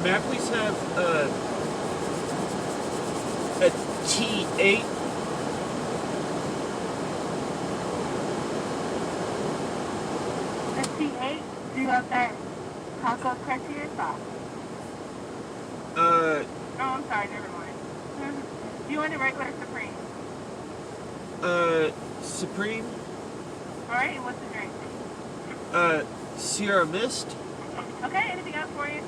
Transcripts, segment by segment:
May I please have a T8? The T8, do you want that taco crunchy or soft? Oh, I'm sorry, never mind. Do you want a regular Supreme? Supreme? Alright, and what's the drink? Sierra Mist? Okay, anything else for you?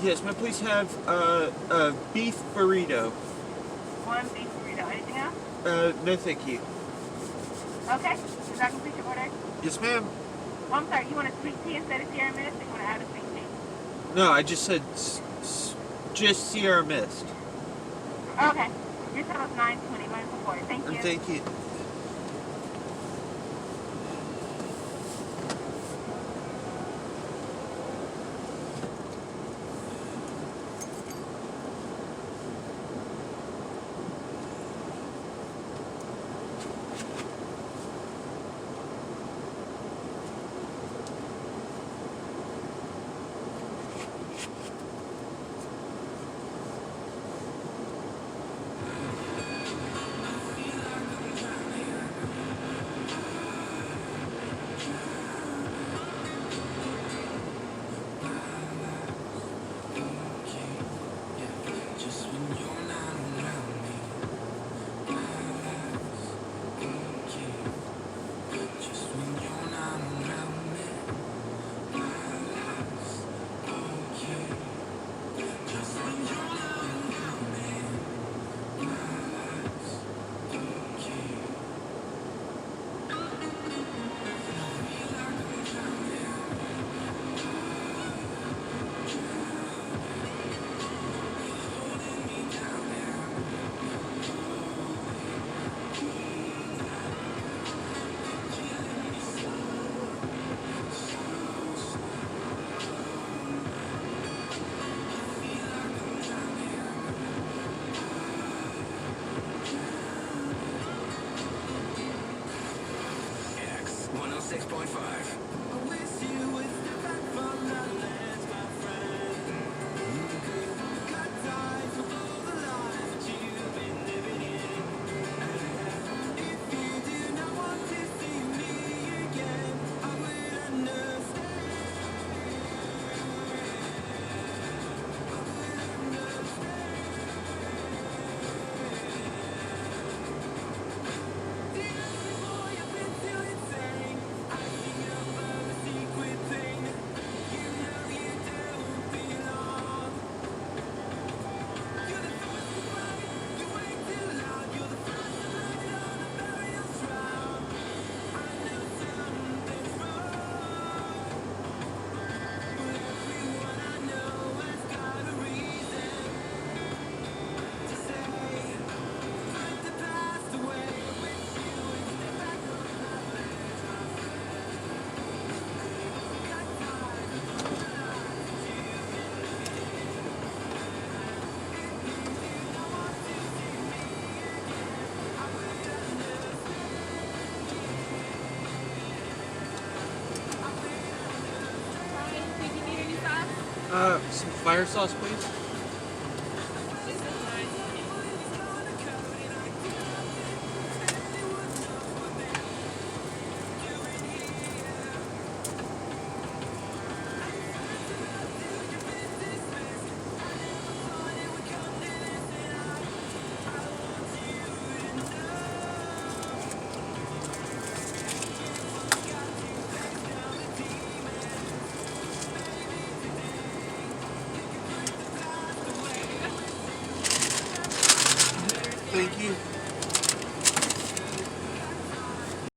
Yes, may I please have a beef burrito? One beef burrito. Anything else? No thank you. Okay, does that complete your order? Yes, ma'am. Oh, I'm sorry, you want a sweet tea instead of Sierra Mist, or you want to add a sweet tea? No, I just said just Sierra Mist. Okay, your total's $9.20, going forward. Thank you. Thank you. X 106.5. Some fire sauce, please.